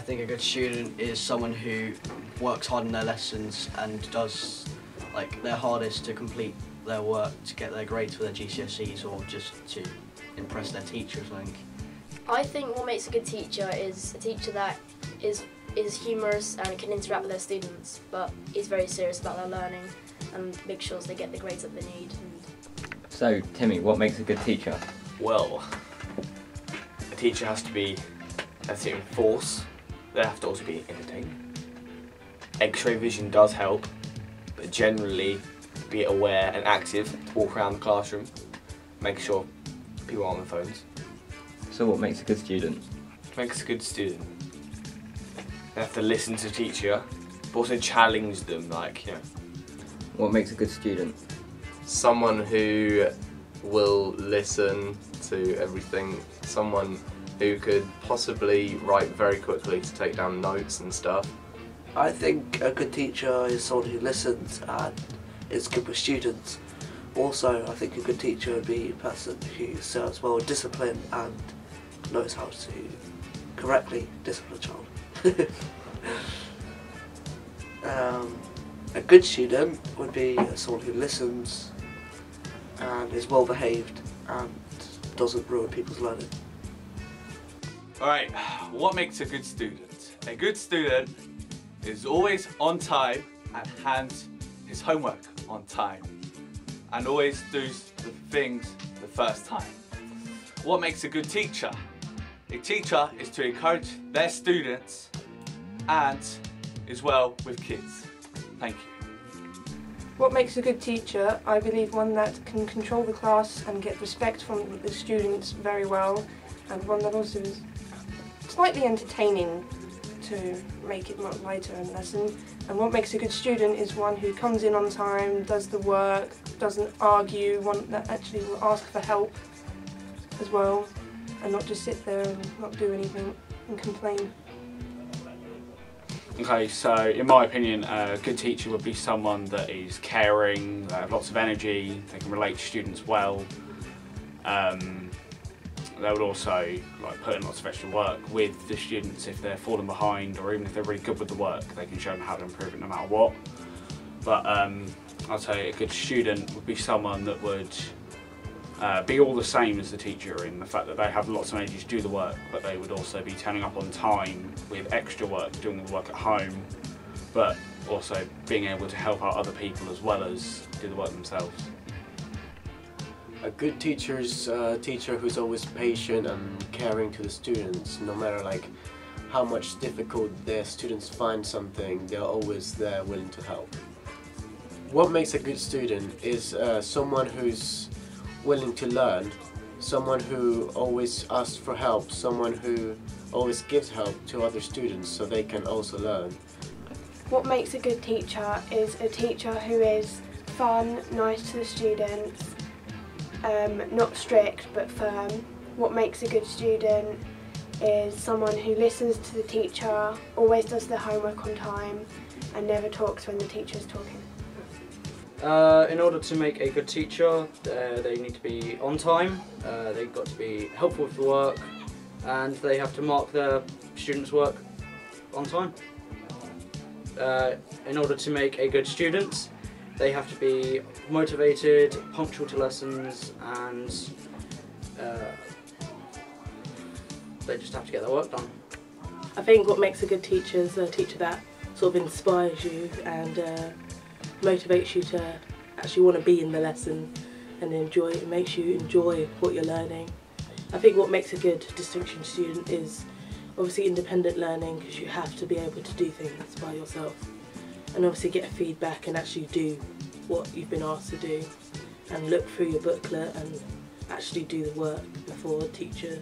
think a good student is someone who works hard in their lessons and does their hardest to complete their work to get their grades for their GCSEs or just to impress their teacher or something. I think what makes a good teacher is a teacher that is humorous and can interact with their students, but is very serious about their learning and make sure they get the grades that they need. So, Timmy, what makes a good teacher? Well, a teacher has to enforce. They have to also be entertaining. X-ray vision does help, but generally be aware and active to walk around the classroom, make sure people are on their phones. So what makes a good student? What makes a good student? They have to listen to the teacher, but also challenge them, What makes a good student? Someone who will listen to everything, someone who could possibly write very quickly to take down notes and stuff. I think a good teacher is someone who listens and is good with students. Also, I think a good teacher would be a person who serves well discipline and knows how to correctly discipline a child. A good student would be someone who listens and is well behaved and doesn't ruin people's learning. Alright, what makes a good student? A good student is always on time and hands his homework on time and always does the things the first time. What makes a good teacher? A teacher is to encourage their students and is well with kids. Thank you. What makes a good teacher? I believe one that can control the class and get respect from the students very well, and one that also is slightly entertaining to make it much lighter in lesson. And what makes a good student is one who comes in on time, does the work, doesn't argue, one that actually will ask for help as well, and not just sit there and not do anything and complain. Okay, so in my opinion, a good teacher would be someone that is caring, they have lots of energy, they can relate to students well. They would also put in lots of extra work with the students if they're falling behind, or even if they're really good with the work, they can show them how to improve it no matter what. But I'd say a good student would be someone that would be all the same as the teacher in the fact that they have lots of energy to do the work, but they would also be turning up on time with extra work, doing the work at home, but also being able to help out other people as well as do the work themselves. A good teacher is a teacher who's always patient and caring to the students. No matter how much difficult their students find something, they're always there willing to help. What makes a good student is someone who's willing to learn, someone who always asks for help, someone who always gives help to other students so they can also learn. What makes a good teacher is a teacher who is fun, nice to the students, not strict but firm. What makes a good student is someone who listens to the teacher, always does their homework on time and never talks when the teacher is talking. In order to make a good teacher, they need to be on time, they've got to be helpful with the work, and they have to mark their students' work on time. In order to make a good student, they have to be motivated, punctual to lessons, and they just have to get their work done. I think what makes a good teacher is a teacher that sort of inspires you and motivates you to actually want to be in the lesson and enjoy it. It makes you enjoy what you're learning. I think what makes a good distinction student is obviously independent learning, because you have to be able to do things by yourself and obviously get feedback and actually do what you've been asked to do and look through your booklet and actually do the work before the teacher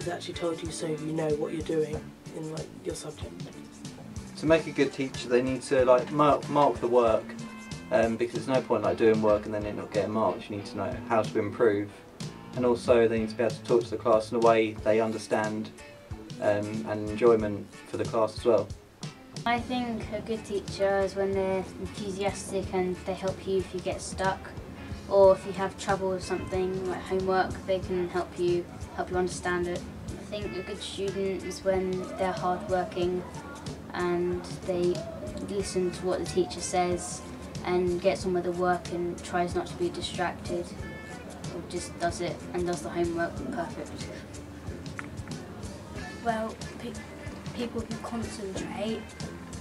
has actually told you, so you know what you're doing in your subject. To make a good teacher, they need to mark the work, because there's no point doing work and then it not getting marked. You need to know how to improve, and also they need to be able to talk to the class in a way they understand, and enjoyment for the class as well. I think a good teacher is when they're enthusiastic and they help you if you get stuck, or if you have trouble with something like homework, they can help you understand it. think a good student is when they're hardworking and they listen to what the teacher says and gets on with the work and tries not to be distracted, or just does it and does the homework perfect. Well, people who concentrate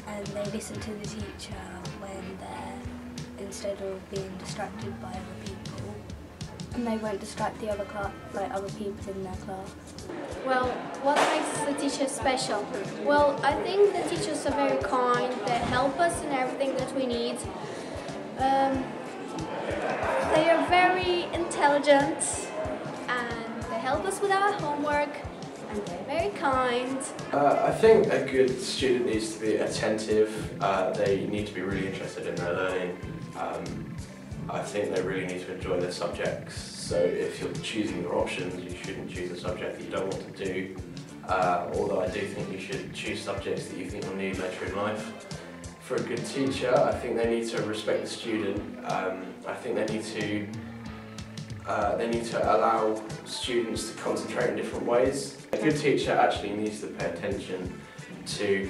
and they listen to the teacher when they're, instead of being distracted by other people, and they won't distract the other other people in their class. Well, what makes the teacher special? Well, I think the teachers are very kind. They help us in everything that we need. They are very intelligent and they help us with our homework and they're very kind. I think a good student needs to be attentive. They need to be really interested in their learning. I think they really need to enjoy their subjects. So if you're choosing your options, you shouldn't choose a subject that you don't want to do. Although I do think you should choose subjects that you think you'll need later in life. For a good teacher, I think they need to respect the student. I think they need to allow students to concentrate in different ways. A good teacher actually needs to pay attention to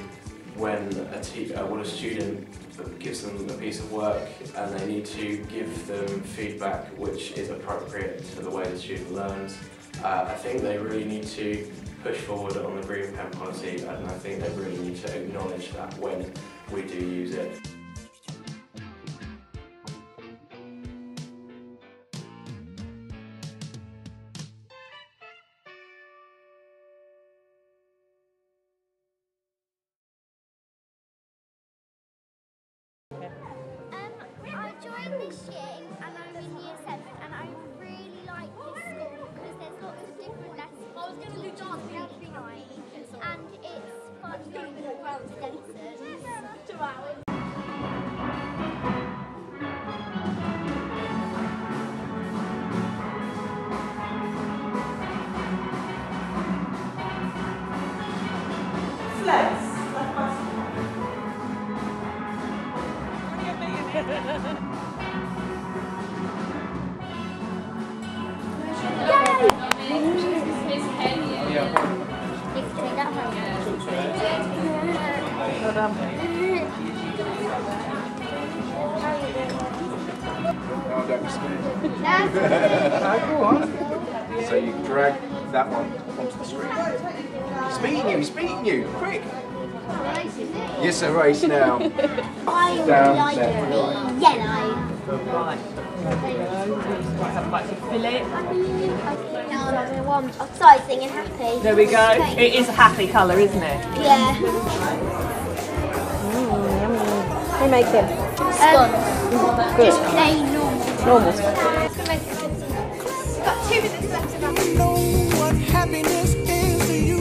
when a student gives them a piece of work, and they need to give them feedback which is appropriate to the way the student learns. I think they really need to push forward on the green pen policy, and I think they really need to acknowledge that when we do use it. I joined this year and I'm in year 7 and I really like this school because there's lots of different lessons. I was going to do dance really nice and it's fun going to lessons. 2 hours. Go on. So you drag that one onto the screen. He's beating you, quick! Yes, a race now. I Down, like left, it right. yellow. Right. Right, have a bite to fill it. I'm started singing happy. There we go. It is a happy colour, isn't it? Yeah. Who makes it? Scones. Good. Just plain normal. Normal. Got 2 minutes left of that. Know what happiness is to you.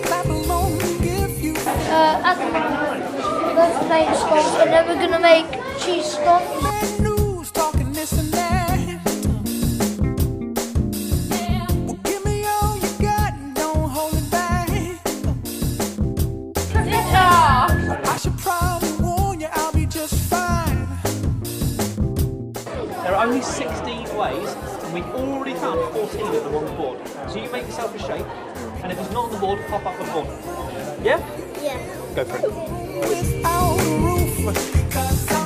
Clap along if you. At the moment, let's make scones, and then we're going to make cheese scones. Bad news, talking this and that. Well, give me all you got and don't hold it back. I should probably warn you, I'll be just fine. There are only 16 ways, and we've already found 14 of them on the board. So you make yourself a shape, and if it's not on the board, pop up the board. Yeah? Yeah. Go for it. Without a roof, 'cause I'm